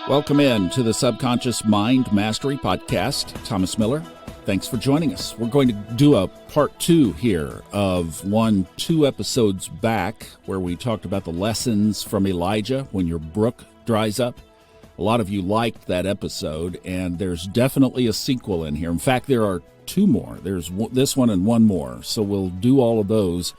Welcome in to the Subconscious Mind Mastery Podcast. Thomas Miller, thanks for joining us. We're going to do a part 2 here of 2 episodes back where we talked about the lessons from Elijah when your brook dries up. A lot of you liked that episode, and there's definitely a sequel in here. In fact, there are 2 more. There's this one and 1 more. So we'll do all of those,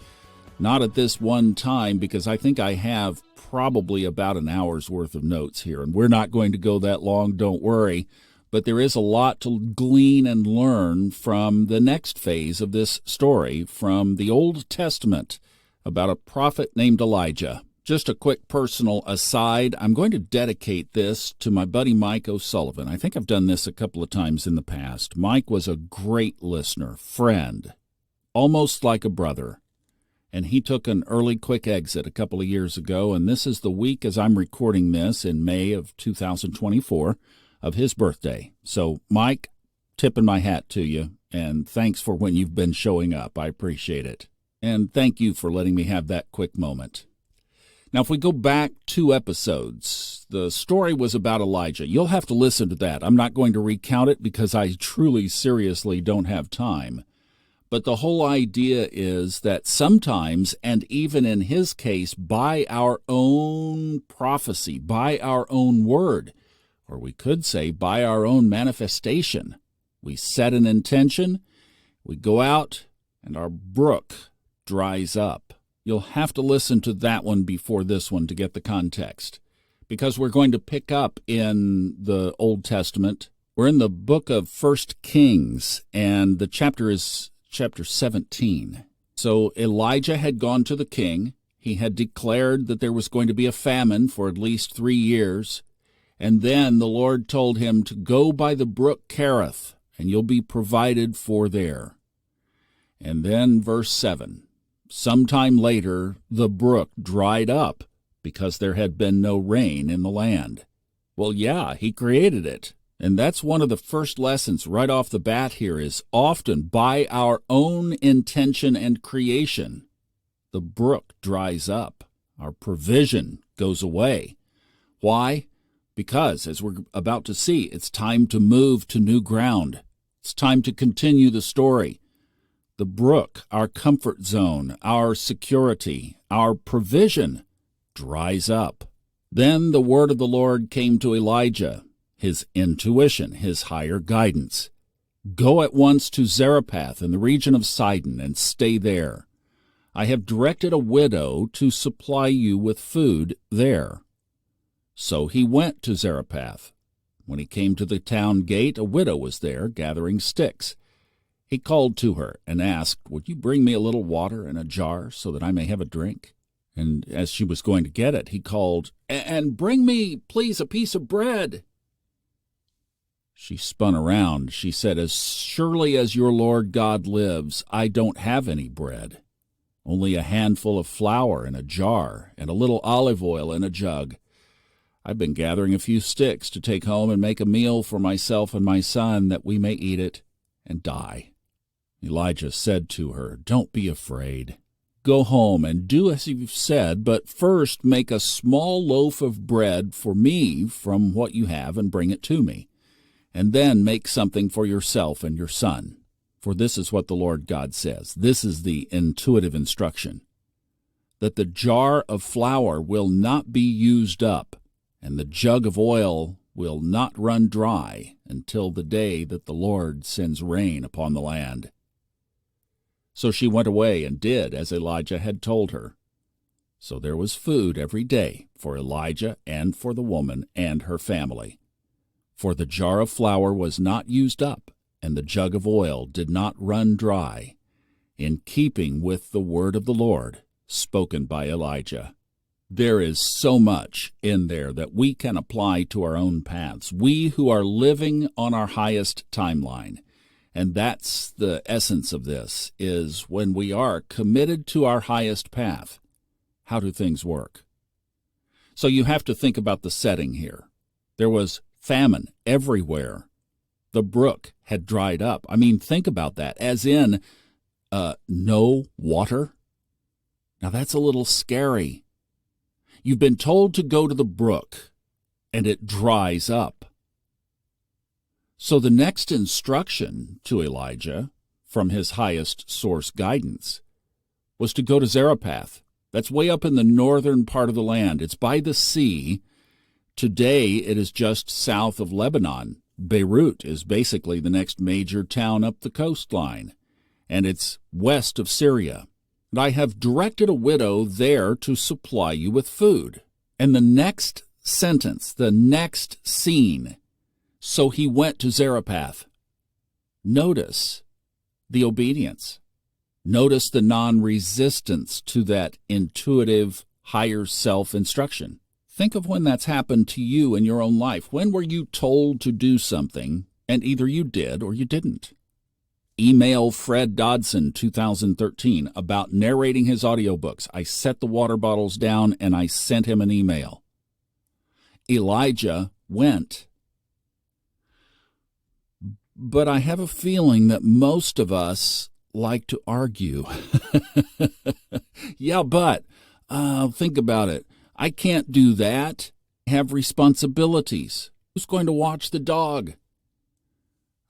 not at this one time, because I think I have probably about an hour's worth of notes here, and we're not going to go that long, don't worry, but there is a lot to glean and learn from the next phase of this story from the Old Testament about a prophet named Elijah. Just a quick personal aside, I'm going to dedicate this to my buddy Mike O'Sullivan. I think I've done this a couple of times in the past. Mike was a great listener, friend, almost like a brother. And he took an early quick exit a couple of years ago, and this is the week as I'm recording this in May of 2024 of his birthday. So, Mike, tipping my hat to you, and thanks for when you've been showing up. I appreciate it. And thank you for letting me have that quick moment. Now, if we go back 2 episodes, the story was about Elijah. You'll have to listen to that. I'm not going to recount it because I truly, seriously don't have time. But the whole idea is that sometimes, and even in his case, by our own prophecy, by our own word, or we could say by our own manifestation, we set an intention, we go out, and our brook dries up. You'll have to listen to that one before this one to get the context, because we're going to pick up in the Old Testament. We're in the book of 1 Kings, and the chapter is chapter 17. So Elijah had gone to the king. He had declared that there was going to be a famine for at least 3 years. And then the Lord told him to go by the brook Kerith, and you'll be provided for there. And then verse 7. Sometime later, the brook dried up because there had been no rain in the land. Well, yeah, he created it. And that's one of the first lessons right off the bat here is often by our own intention and creation, the brook dries up. Our provision goes away. Why? Because, as we're about to see, it's time to move to new ground. It's time to continue the story. The brook, our comfort zone, our security, our provision, dries up. Then the word of the Lord came to Elijah, his intuition, his higher guidance. Go at once to Zarephath in the region of Sidon and stay there. I have directed a widow to supply you with food there. So he went to Zarephath. When he came to the town gate, a widow was there gathering sticks. He called to her and asked, "Would you bring me a little water in a jar so that I may have a drink?" And as she was going to get it, he called, "And bring me, please, a piece of bread." She spun around. She said, "As surely as your Lord God lives, I don't have any bread. Only a handful of flour in a jar and a little olive oil in a jug. I've been gathering a few sticks to take home and make a meal for myself and my son that we may eat it and die." Elijah said to her, "Don't be afraid. Go home and do as you've said, but first make a small loaf of bread for me from what you have and bring it to me. And then make something for yourself and your son. For this is what the Lord God says." This is the intuitive instruction. "That the jar of flour will not be used up, and the jug of oil will not run dry until the day that the Lord sends rain upon the land." So she went away and did as Elijah had told her. So there was food every day for Elijah and for the woman and her family. For the jar of flour was not used up, and the jug of oil did not run dry, in keeping with the word of the Lord spoken by Elijah. There is so much in there that we can apply to our own paths, we who are living on our highest timeline. And that's the essence of this, is when we are committed to our highest path, how do things work? So you have to think about the setting here. There was famine everywhere. The brook had dried up. I mean, think about that, as in no water. Now that's a little scary. You've been told to go to the brook, and it dries up. So the next instruction to Elijah from his highest source guidance was to go to Zarephath. That's way up in the northern part of the land. It's by the sea. Today it is just south of Lebanon. Beirut is basically the next major town up the coastline, and it's west of Syria. And I have directed a widow there to supply you with food. And the next sentence, the next scene, so he went to Zarephath. Notice the obedience. Notice the non-resistance to that intuitive higher self instruction. Think of when that's happened to you in your own life. When were you told to do something, and either you did or you didn't? Email Fred Dodson, 2013, about narrating his audiobooks. I set the water bottles down and I sent him an email. Elijah went. But I have a feeling that most of us like to argue. Yeah, but think about it. I can't do that. I have responsibilities. Who's going to watch the dog?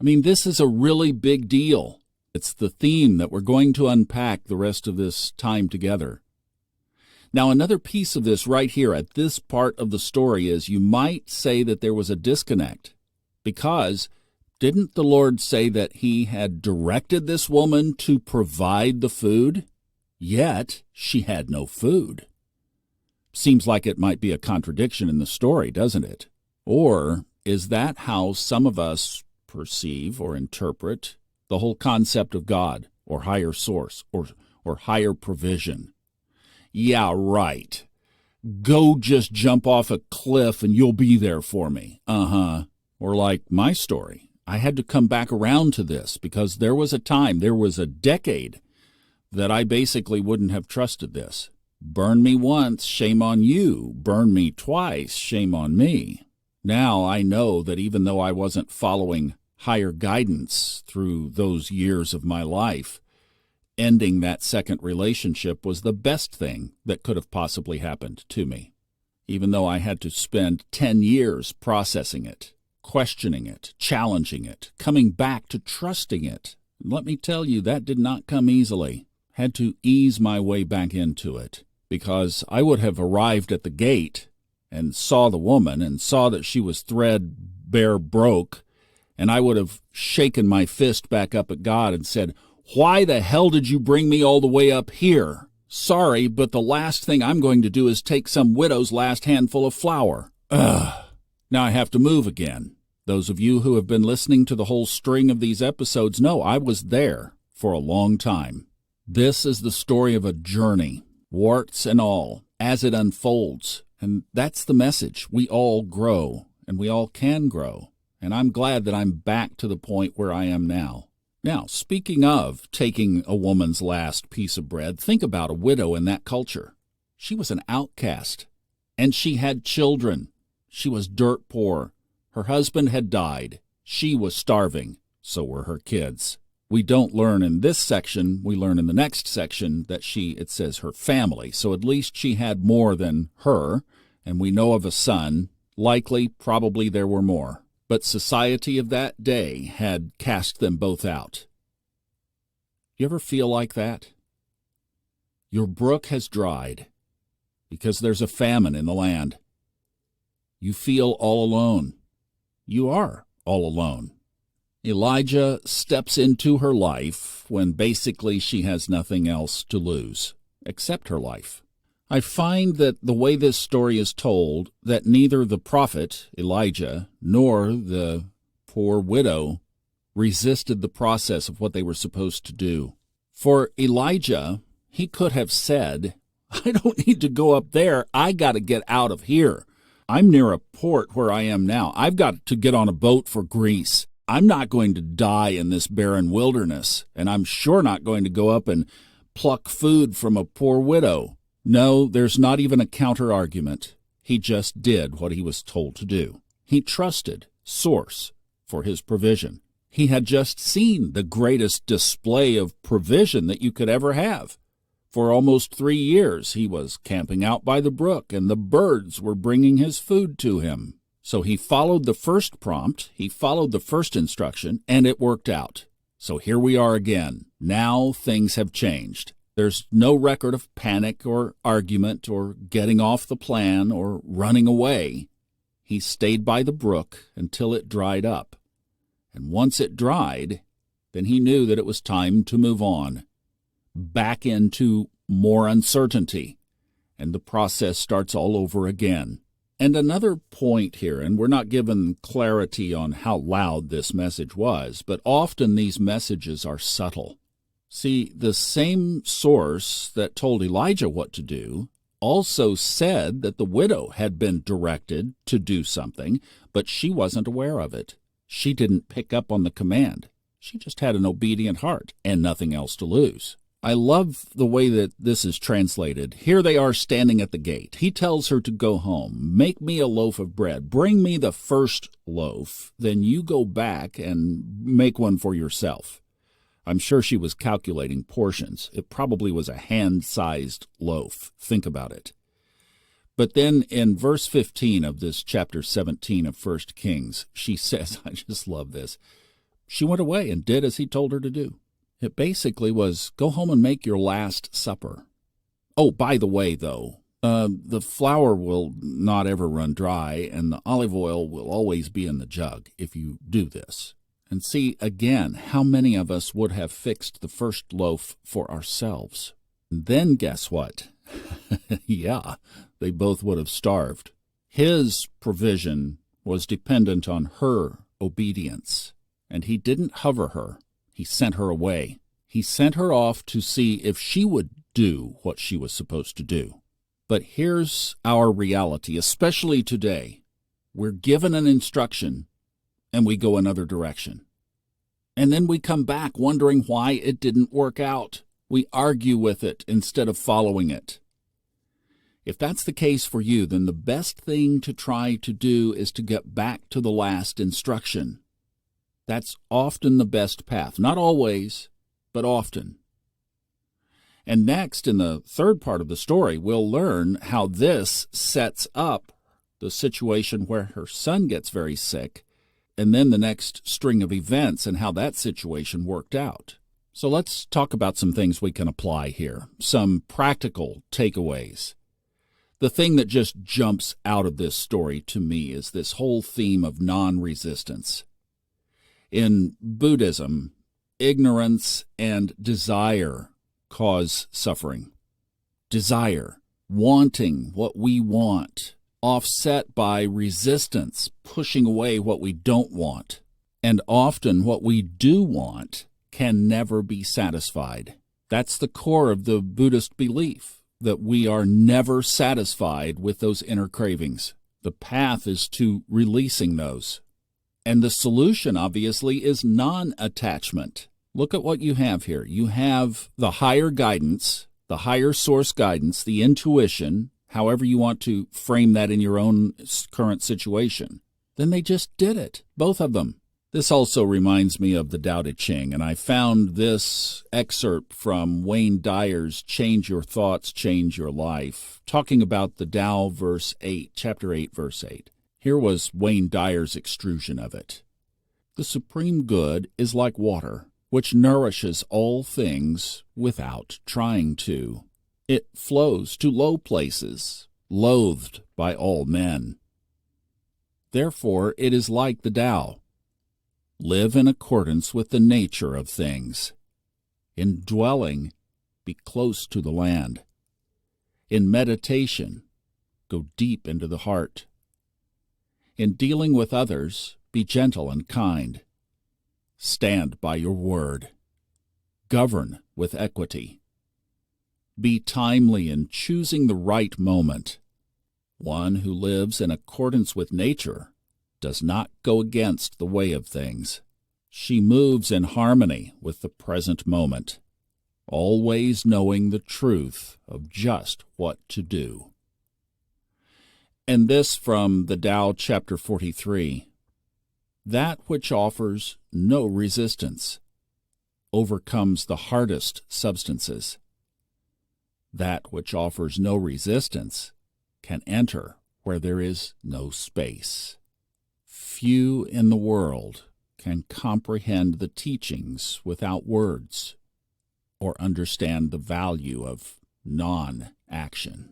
I mean, this is a really big deal. It's the theme that we're going to unpack the rest of this time together. Now, another piece of this right here at this part of the story is you might say that there was a disconnect, because didn't the Lord say that he had directed this woman to provide the food? Yet she had no food. Seems like it might be a contradiction in the story, doesn't it? Or is that how some of us perceive or interpret the whole concept of God or higher source or higher provision? Yeah, right. Go just jump off a cliff and you'll be there for me. Or like my story. I had to come back around to this because there was a time, there was a decade that I basically wouldn't have trusted this. Burn me once, shame on you. Burn me twice, shame on me. Now I know that even though I wasn't following higher guidance through those years of my life, ending that second relationship was the best thing that could have possibly happened to me. Even though I had to spend 10 years processing it, questioning it, challenging it, coming back to trusting it. Let me tell you, that did not come easily. Had to ease my way back into it, because I would have arrived at the gate and saw the woman and saw that she was threadbare broke, and I would have shaken my fist back up at God and said, "Why the hell did you bring me all the way up here? Sorry, but the last thing I'm going to do is take some widow's last handful of flour. Ugh. Now I have to move again." Those of you who have been listening to the whole string of these episodes know I was there for a long time. This is the story of a journey, warts and all, as it unfolds. And that's the message. We all grow, and we all can grow. And I'm glad that I'm back to the point where I am now. Now, speaking of taking a woman's last piece of bread, think about a widow in that culture. She was an outcast, and she had children. She was dirt poor. Her husband had died. She was starving. So were her kids. We don't learn in this section. We learn in the next section that it says her family. So at least she had more than her, and we know of a son. Likely, probably there were more. But society of that day had cast them both out. You ever feel like that? Your brook has dried because there's a famine in the land. You feel all alone. You are all alone. Elijah steps into her life when basically she has nothing else to lose except her life. I find that the way this story is told, that neither the prophet, Elijah, nor the poor widow resisted the process of what they were supposed to do. For Elijah, he could have said, "I don't need to go up there. I got to get out of here. I'm near a port where I am now. I've got to get on a boat for Greece. I'm not going to die in this barren wilderness, and I'm sure not going to go up and pluck food from a poor widow." No, there's not even a counter-argument. He just did what he was told to do. He trusted Source for his provision. He had just seen the greatest display of provision that you could ever have. For almost 3 years, he was camping out by the brook, and the birds were bringing his food to him. So he followed the first prompt, he followed the first instruction, and it worked out. So here we are again. Now things have changed. There's no record of panic or argument or getting off the plan or running away. He stayed by the brook until it dried up. And once it dried, then he knew that it was time to move on, back into more uncertainty, and the process starts all over again. And another point here, and we're not given clarity on how loud this message was, but often these messages are subtle. See, the same source that told Elijah what to do also said that the widow had been directed to do something, but she wasn't aware of it. She didn't pick up on the command. She just had an obedient heart and nothing else to lose. I love the way that this is translated. Here they are standing at the gate. He tells her to go home. Make me a loaf of bread. Bring me the first loaf. Then you go back and make one for yourself. I'm sure she was calculating portions. It probably was a hand-sized loaf. Think about it. But then in verse 15 of this chapter 17 of 1 Kings, she says, I just love this, she went away and did as he told her to do. It basically was, go home and make your last supper. Oh, by the way, though, the flour will not ever run dry, and the olive oil will always be in the jug if you do this. And see, again, how many of us would have fixed the first loaf for ourselves? And then guess what? Yeah, they both would have starved. His provision was dependent on her obedience, and he didn't hover her. He sent her away. He sent her off to see if she would do what she was supposed to do. But here's our reality, especially today. We're given an instruction, and we go another direction. And then we come back wondering why it didn't work out. We argue with it instead of following it. If that's the case for you, then the best thing to try to do is to get back to the last instruction. That's often the best path. Not always, but often. And next, in the third part of the story, we'll learn how this sets up the situation where her son gets very sick, and then the next string of events and how that situation worked out. So let's talk about some things we can apply here, some practical takeaways. The thing that just jumps out of this story to me is this whole theme of non-resistance. In Buddhism, ignorance and desire cause suffering. Desire, wanting what we want, offset by resistance, pushing away what we don't want. And often what we do want can never be satisfied. That's the core of the Buddhist belief, that we are never satisfied with those inner cravings. The path is to releasing those. And the solution, obviously, is non-attachment. Look at what you have here. You have the higher guidance, the higher source guidance, the intuition, however you want to frame that in your own current situation. Then they just did it, both of them. This also reminds me of the Tao Te Ching, and I found this excerpt from Wayne Dyer's Change Your Thoughts, Change Your Life, talking about the Tao, verse 8, chapter 8, verse 8. Here was Wayne Dyer's extrusion of it. The supreme good is like water, which nourishes all things without trying to. It flows to low places, loathed by all men. Therefore it is like the Tao. Live in accordance with the nature of things. In dwelling, be close to the land. In meditation, go deep into the heart. In dealing with others, be gentle and kind. Stand by your word. Govern with equity. Be timely in choosing the right moment. One who lives in accordance with nature does not go against the way of things. She moves in harmony with the present moment, always knowing the truth of just what to do. And this from the Tao, chapter 43. That which offers no resistance overcomes the hardest substances. That which offers no resistance can enter where there is no space. few in the world can comprehend the teachings without words or understand the value of non-action.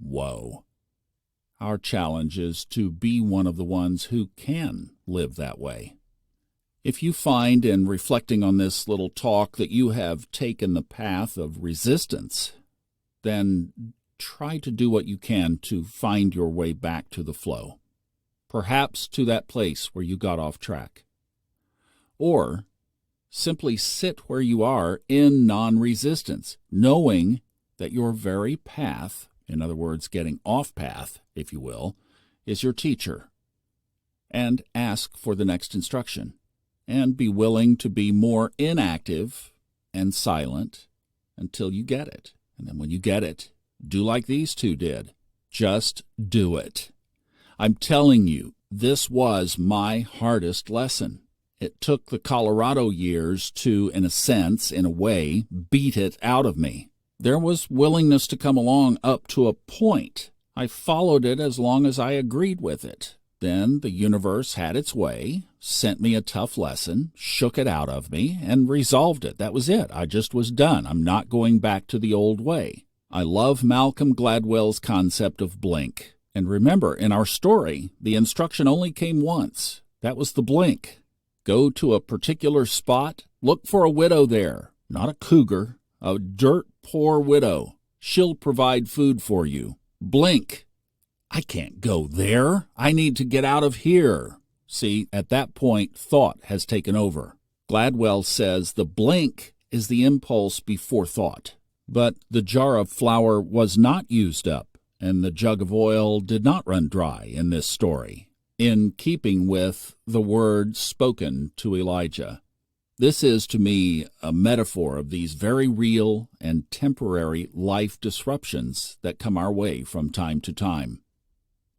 Whoa. Our challenge is to be one of the ones who can live that way. If you find in reflecting on this little talk that you have taken the path of resistance, then try to do what you can to find your way back to the flow, perhaps to that place where you got off track. Or simply sit where you are in non-resistance, knowing that your very path, in other words, getting off path, if you will, is your teacher, and ask for the next instruction, and be willing to be more inactive and silent until you get it. And then when you get it, do like these two did. Just do it. I'm telling you, this was my hardest lesson. It took the Colorado years to, in a sense, in a way, beat it out of me. There was willingness to come along up to a point. I followed it as long as I agreed with it. Then the universe had its way, sent me a tough lesson, shook it out of me, and resolved it. That was it. I just was done. I'm not going back to the old way. I love Malcolm Gladwell's concept of blink. And remember, in our story, the instruction only came once. That was the blink. Go to a particular spot, look for a widow there, not a cougar, a dirt-poor widow. She'll provide food for you. Blink. I can't go there. I need to get out of here. See, at that point, thought has taken over. Gladwell says the blink is the impulse before thought. But the jar of flour was not used up, and the jug of oil did not run dry in this story, in keeping with the word spoken to Elijah. This is, to me, a metaphor of these very real and temporary life disruptions that come our way from time to time.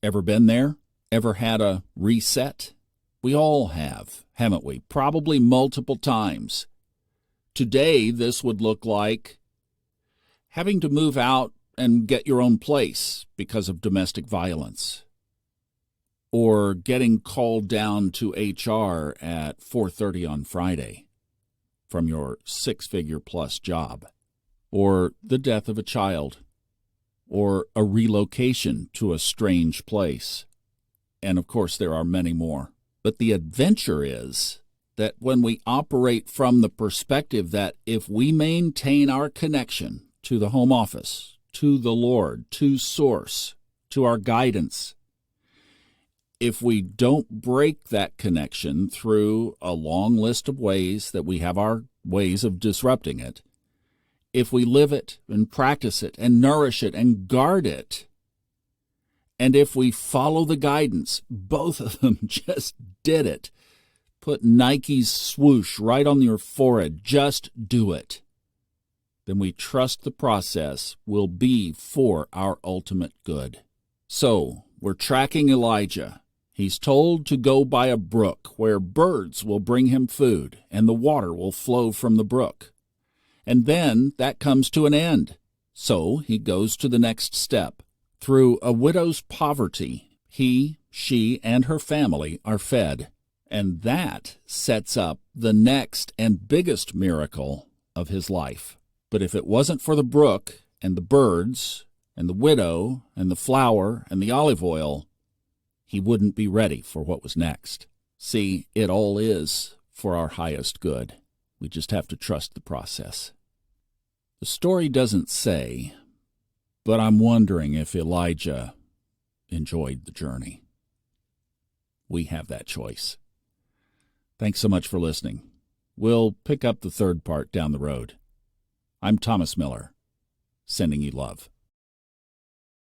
Ever been there? Ever had a reset? We all have, haven't we? Probably multiple times. Today, this would look like having to move out and get your own place because of domestic violence, or getting called down to HR at 4:30 on Friday from your six-figure-plus job, or the death of a child, or a relocation to a strange place. And, of course, there are many more. But the adventure is that when we operate from the perspective that if we maintain our connection to the home office, to the Lord, to Source, to our guidance, if we don't break that connection through a long list of ways that we have our ways of disrupting it, if we live it and practice it and nourish it and guard it, and if we follow the guidance, both of them just did it. Put Nike's swoosh right on your forehead, just do it. Then we trust the process will be for our ultimate good. So, we're tracking Elijah. He's told to go by a brook where birds will bring him food and the water will flow from the brook. And then that comes to an end. So he goes to the next step. Through a widow's poverty, he, she, and her family are fed. And that sets up the next and biggest miracle of his life. But if it wasn't for the brook and the birds and the widow and the flour and the olive oil, he wouldn't be ready for what was next. See, it all is for our highest good. We just have to trust the process. The story doesn't say, but I'm wondering if Elijah enjoyed the journey. We have that choice. Thanks so much for listening. We'll pick up the third part down the road. I'm Thomas Miller, sending you love.